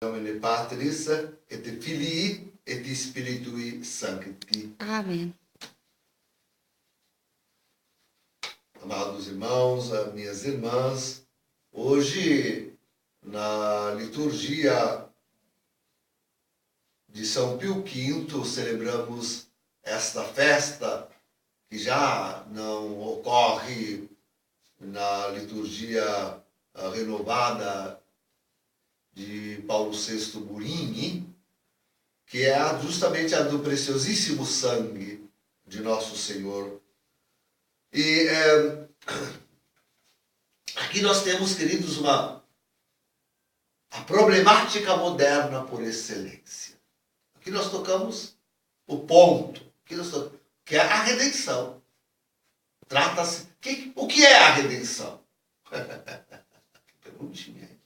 Nomine Patris et Filii et Spiritui Sancti. Amém. Amados irmãos, minhas irmãs, hoje na liturgia de São Pio V celebramos esta festa que já não ocorre na liturgia renovada de Paulo VI Burini, que é justamente a do preciosíssimo sangue de Nosso Senhor. E aqui nós temos, queridos, a problemática moderna por excelência. Aqui nós tocamos o ponto, que é a redenção. Trata-se... O que é a redenção? Perguntinha aí.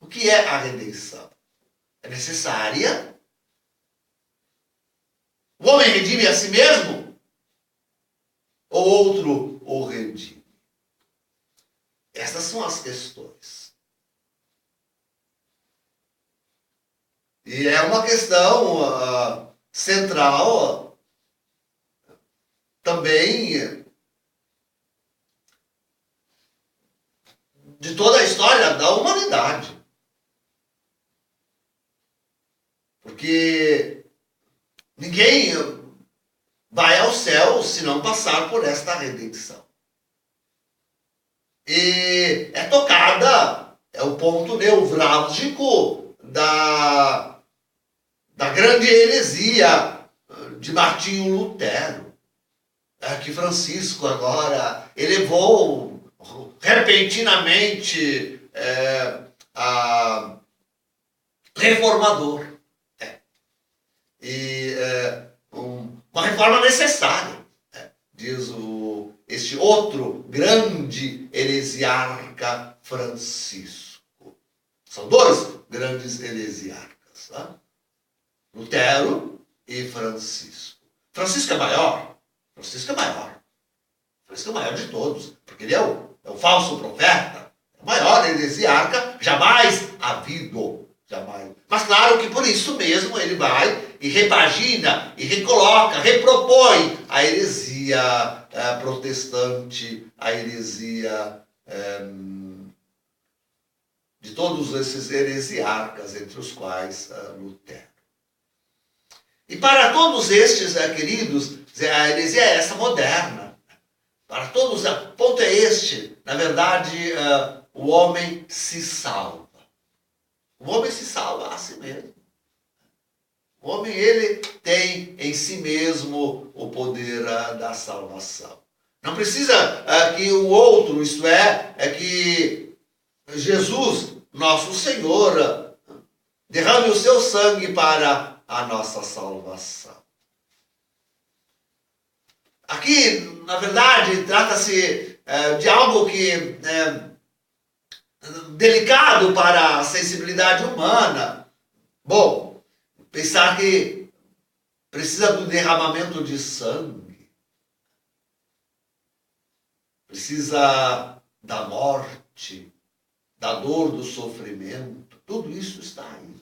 O que é a redenção? É necessária? O homem redime a si mesmo? Ou outro o redime? Essas são as questões. E é uma questão central também de toda a história da humanidade. Porque ninguém vai ao céu se não passar por esta redenção. E é tocada, é o ponto nevrálgico da grande heresia de Martinho Lutero, que Francisco agora elevou repentinamente a reformador. E uma reforma necessária, diz este outro grande heresiarca Francisco. São dois grandes heresiarcas, tá? Lutero e Francisco. Francisco é maior. Francisco é o maior de todos, porque ele é o falso profeta, é o maior heresiarca jamais havido. Jamais. Mas claro que por isso mesmo ele vai e repagina, e recoloca, repropõe a heresia protestante, a heresia de todos esses heresiarcas, entre os quais Lutero. E para todos estes, queridos, a heresia é essa moderna. Para todos, o ponto é este. Na verdade, o homem se salva. O homem se salva a si mesmo. O homem, ele tem em si mesmo o poder da salvação. Não precisa que o outro, isto é que Jesus, nosso Senhor, derrame o seu sangue para a nossa salvação. Aqui, na verdade, trata-se de algo que delicado para a sensibilidade humana. Bom, pensar que precisa do derramamento de sangue, precisa da morte, da dor, do sofrimento, tudo isso está aí.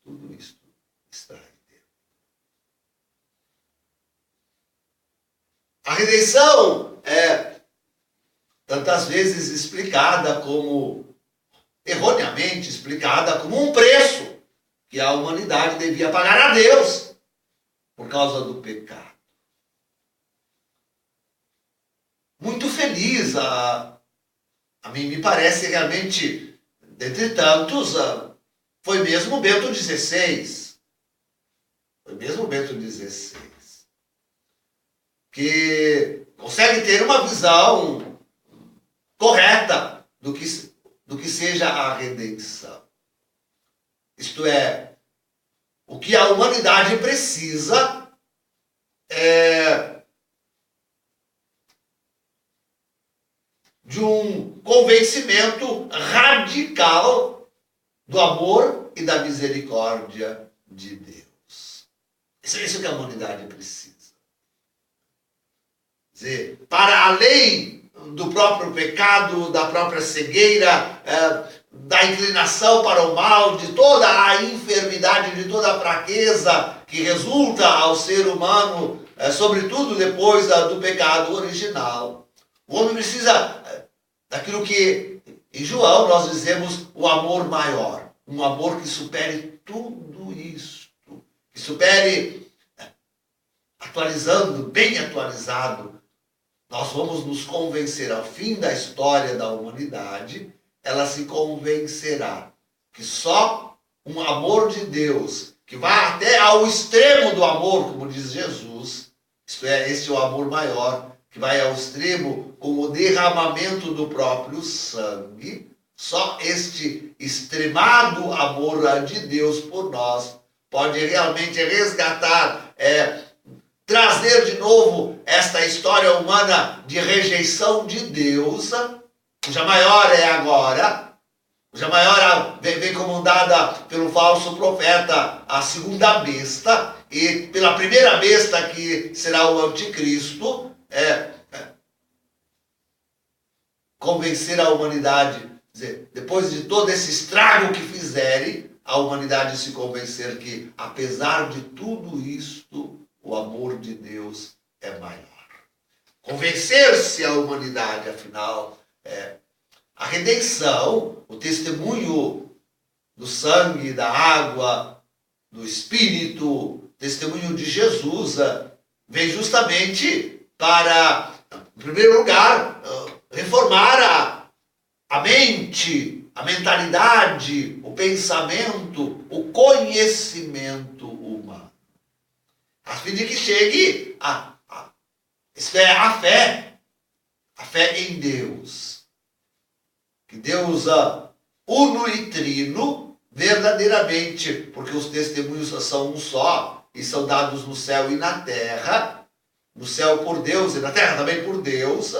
Tudo isso está aí dentro. A redenção é tantas vezes explicada como erroneamente explicada como um preço que a humanidade devia pagar a Deus por causa do pecado. Muito feliz, a mim me parece realmente, dentre tantos, foi mesmo Bento XVI. Foi mesmo Bento XVI. Que consegue ter uma visão correta do que seja a redenção. Isto é, o que a humanidade precisa é de um convencimento radical do amor e da misericórdia de Deus. Isso é que a humanidade precisa. Quer dizer, para além do próprio pecado, da própria cegueira, da inclinação para o mal, de toda a enfermidade, de toda a fraqueza que resulta ao ser humano, sobretudo depois do pecado original. O homem precisa daquilo que em João nós dizemos o amor maior, um amor que supere tudo isso, que supere, atualizando, bem atualizado. Nós vamos nos convencer ao fim da história da humanidade, ela se convencerá que só um amor de Deus, que vai até ao extremo do amor, como diz Jesus, isto é, este é o amor maior, que vai ao extremo com o derramamento do próprio sangue, só este extremado amor de Deus por nós pode realmente resgatar, trazer de novo esta história humana de rejeição de Deus, cuja maior é agora, cuja maior vem comandada pelo falso profeta, a segunda besta, e pela primeira besta que será o anticristo, convencer a humanidade, quer dizer, depois de todo esse estrago que fizerem, a humanidade se convencer que, apesar de tudo isto, o amor de Deus é maior. Convencer-se a humanidade, afinal, a redenção, o testemunho do sangue, da água, do Espírito, testemunho de Jesus, vem justamente para, em primeiro lugar, reformar a mente, a mentalidade, o pensamento, o conhecimento humano. A fim de que chegue a fé em Deus. Que Deus uno e trino verdadeiramente, porque os testemunhos são um só e são dados no céu e na terra, no céu por Deus e na terra também por Deus.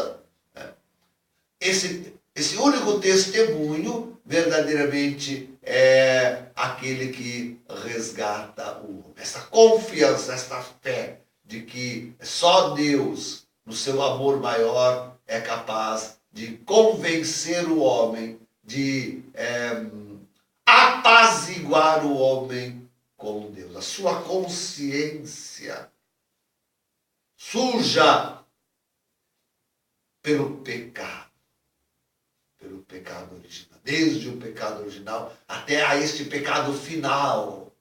Esse único testemunho verdadeiramente é aquele que resgata o homem. Essa confiança, esta fé de que só Deus, no seu amor maior, é capaz de convencer o homem, de apaziguar o homem com Deus. A sua consciência suja pelo pecado original. Desde o pecado original até a este pecado final.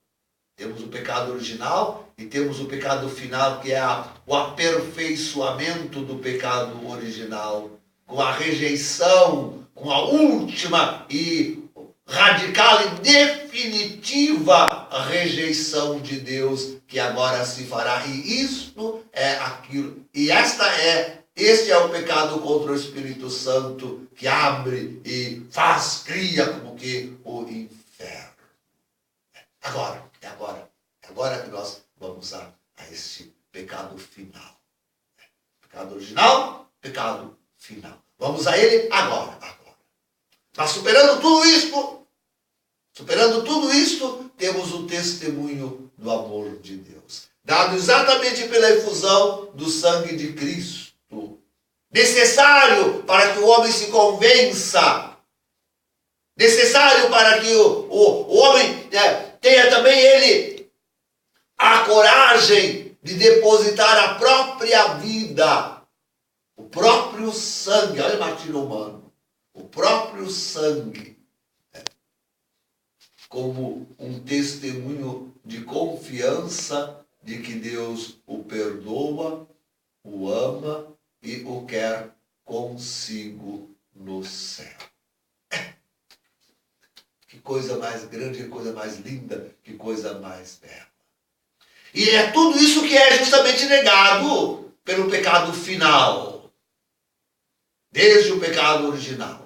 Temos o pecado original e temos o pecado final, que é o aperfeiçoamento do pecado original, com a rejeição, com a última e radical e definitiva rejeição de Deus, que agora se fará. E isto é aquilo. E este é o pecado contra o Espírito Santo, que abre e cria como que o inferno. É agora que nós vamos a este pecado final. Pecado original, pecado final. Vamos a ele agora. Mas superando tudo isto, temos o testemunho do amor de Deus, dado exatamente pela efusão do sangue de Cristo. Necessário para que o homem se convença. Necessário para que o homem tenha também ele a coragem de depositar a própria vida, o próprio sangue. Olha o martírio humano. O próprio sangue como um testemunho de confiança de que Deus o perdoa, o ama e o quer consigo no céu. Que coisa mais grande, que coisa mais linda, que coisa mais bela. E é tudo isso que é justamente negado pelo pecado final, desde o pecado original.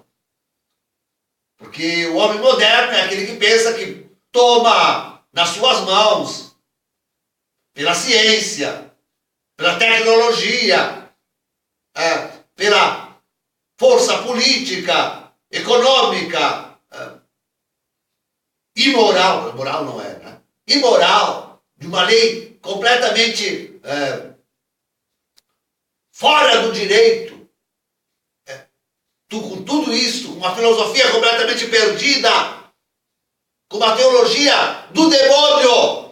Porque o homem moderno é aquele que pensa que toma nas suas mãos, pela ciência, pela tecnologia, pela força política, econômica, imoral, moral não é, né? Imoral, de uma lei completamente fora do direito, com tudo isso, com uma filosofia completamente perdida, com uma teologia do demônio.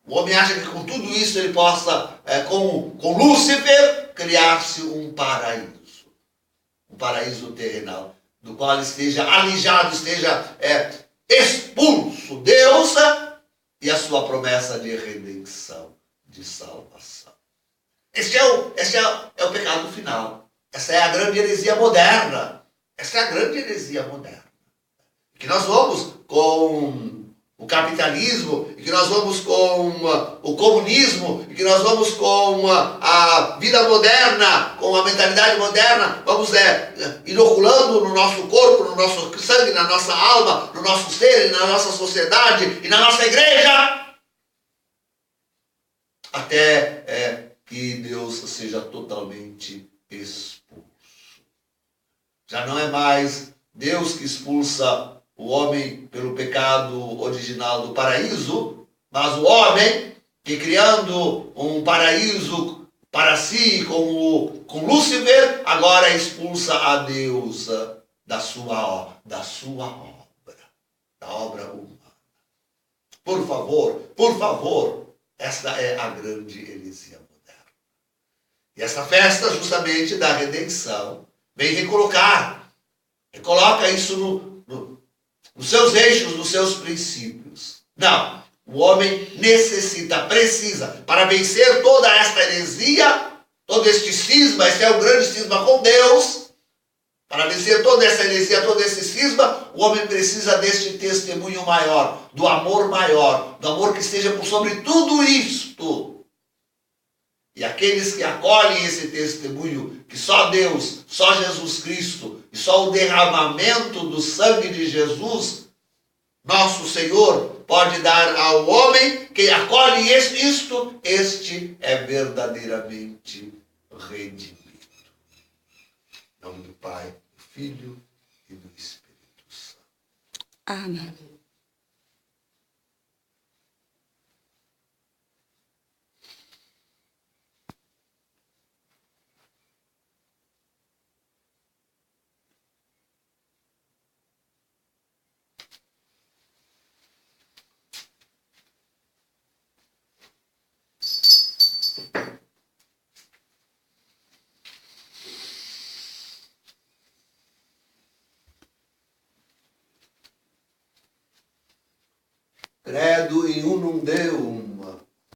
O homem acha que com tudo isso ele possa, com Lúcifer, criar-se um paraíso terrenal, do qual esteja alijado, esteja expulso Deus e a sua promessa de redenção, de salvação. Este é o pecado final. Essa é a grande heresia moderna. Essa é a grande heresia moderna. Que nós vamos com o capitalismo, e que nós vamos com o comunismo, e que nós vamos com a vida moderna, com a mentalidade moderna, vamos inoculando no nosso corpo, no nosso sangue, na nossa alma, no nosso ser, na nossa sociedade e na nossa igreja, até que Deus seja totalmente expulso. Já não é mais Deus que expulsa o homem pelo pecado original do paraíso, mas o homem que, criando um paraíso para si com Lúcifer, agora expulsa a Deus da sua obra, da obra humana. Por favor, esta é a grande heresia moderna. E essa festa justamente da redenção vem recoloca isso nos seus eixos, nos seus princípios. Não, o homem precisa, para vencer toda esta heresia, todo este cisma, esse é o grande cisma com Deus, para vencer toda essa heresia, todo esse cisma, o homem precisa deste testemunho maior, do amor que esteja por sobre tudo isto. E aqueles que acolhem esse testemunho, que só Deus, só Jesus Cristo, e só o derramamento do sangue de Jesus, nosso Senhor, pode dar ao homem que acolhe isto, este é verdadeiramente redimido. Em nome do Pai, do Filho e do Espírito Santo. Amém. Credo in unum Deum,